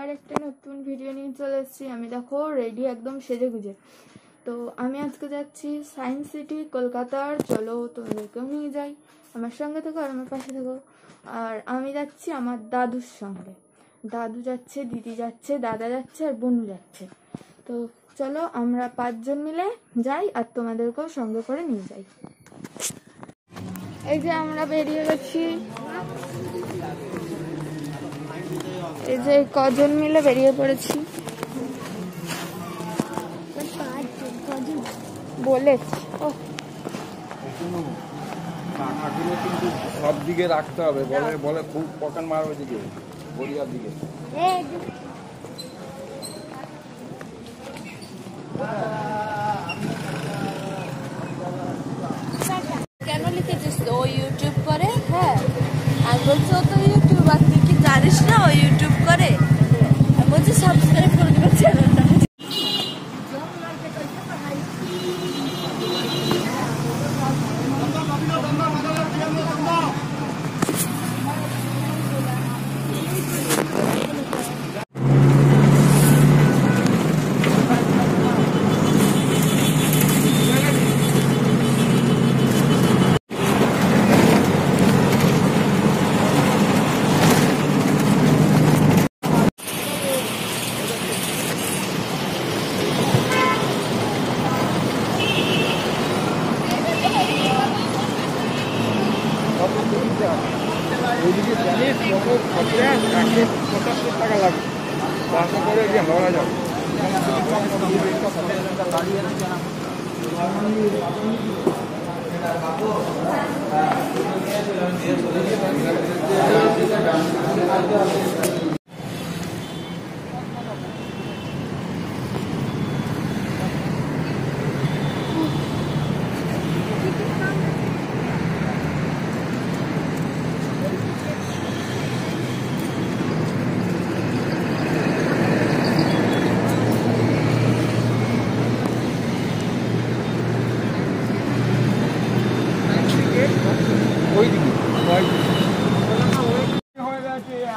আবার একটা নতুন ভিডিও নিয়ে চলে এসেছি। আমি দেখো রেডি একদম সেজে গুজে। তো আমি আজকে যাচ্ছি সায়েন্স সিটি কলকাতার। চলো তোমাদেরকেও নিয়ে যাই, আমার সঙ্গে থেকো আর আমার পাশে থেকো। আর আমি যাচ্ছি আমার দাদুর সঙ্গে। দাদু যাচ্ছে, দিদি যাচ্ছে, দাদা যাচ্ছে আর বোনু যাচ্ছে। তো চলো আমরা 5 জন মিলে যাই আর তোমাদেরকেও সঙ্গে করে নিয়ে যাই। এই যে আমরা বেরিয়ে গেছি, এই যে কজন মিলে বেরিয়ে পড়েছি বলেছি। টাকাগুলো কিন্তু সব দিকে রাখতে হবে, বলে বলে খুব পকেট মারবে দিকে গড়িয়ার দিকে। কেন লিখেছিস ও ইউটিউব করে? হ্যাঁ আমি বলছি ও তো ইউটিউব, আর তুই কি জানিস না ও ইউটিউব করে? আমি বলছি সাবস্ক্রাইব করে দেবে চ্যানেলটা। ওইদিকে জানিস কত খরচা? 175 টাকা লাগবে বাসে করে গিয়ে হাওড়া যাবে।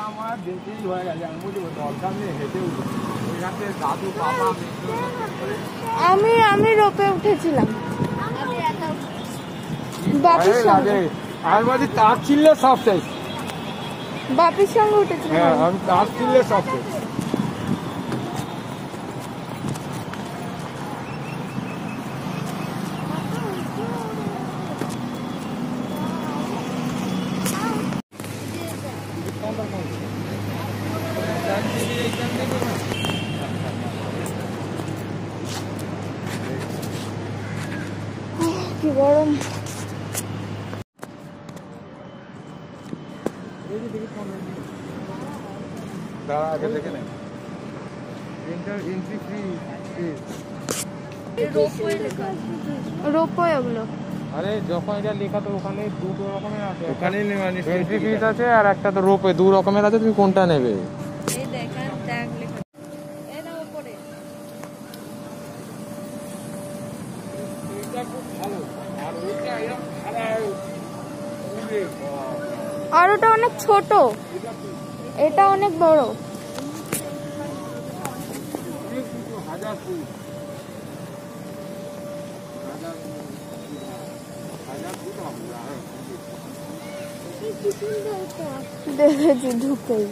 আমার দেখেই হয়ে গেছে, আমি বলছি দরকার নেই হেঁটে উঠে ওইখানে দাদু বাবা। আমি রোপে উঠেছিলাম বাপির সঙ্গে। আমি বলছি তার ছিললে সব শেষ। বাপির সঙ্গে উঠেছিলাম। হ্যাঁ আমি তার ছিললে সব শেষ। কি গরম। দাঁড়া আগে দেখে নেন। Entry free. রোপওয়ে ওগুলো। আরে যখন এটা লেখা তো ওখানে দুটো রকমের আছে, ওখানেই নেওয়া এন্ট্রি ফিস আছে আর একটা তো রোপে, দু রকমের আছে, তুমি কোনটা নেবে? এই দেখেন ট্যাগ লেখা এই না উপরে। এটা খুব ভালো। আর ওইটা এরকম খারাপ আর ওটা অনেক ছোট, এটা অনেক বড়। দেখেছি ঢুকেই।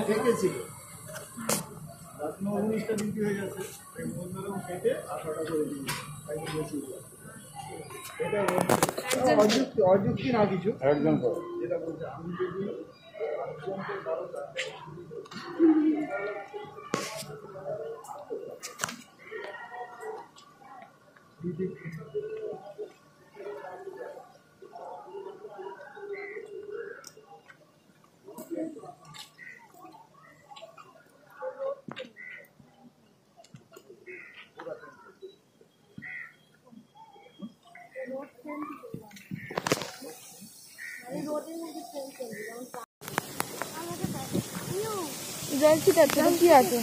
দেখেছিল 19টা বিক্রি হয়ে গেছে, কেটে 18টা করে দিয়েছি। এটা অযুক্তি না কিছু একজন যেটা বলছে, আমি যদি একজনকে 12টা জল ছিটাচ্ছে কি আছে?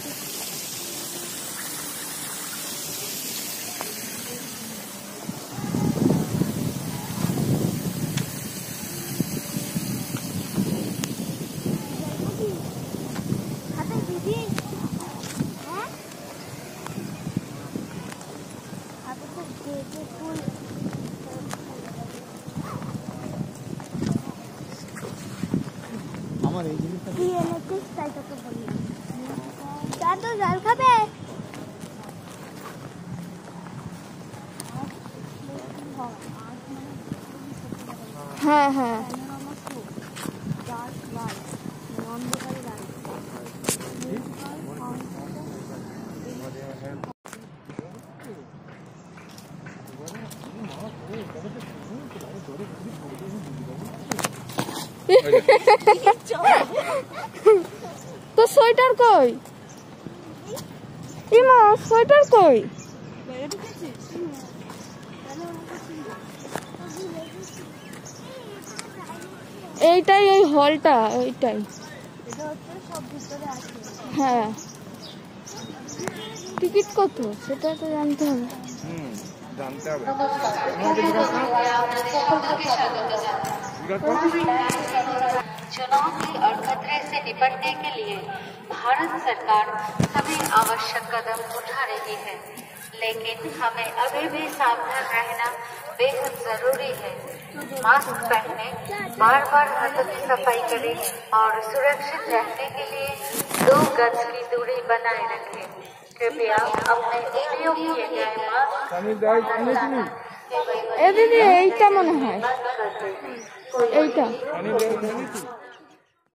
আমার এই জিনিসটা জল খাবে? হ্যাঁ হ্যাঁ তো সোয়েটার কই? ইমা সোয়েটার কই? এইটাই এই হলটা ওইটাই। হ্যাঁ টিকিট কত সেটা তো জানতে হবে। জানতে হবে। चुनाव और खतरे से निपटने के लिए भारत सरकार सभी आवश्यक कदम उठा रही है, लेकिन हमें अभी भी सावधान रहना बेहद जरूरी है। मास्क पहने, बार बार हाथों की सफाई करें और सुरक्षित रहने के लिए 2 गज की दूरी बनाए रखें। कृपया अपने उपयोग किए गए मास्क এ দিদি এইটা মনে হয় बंद कर दें। এইটা পানি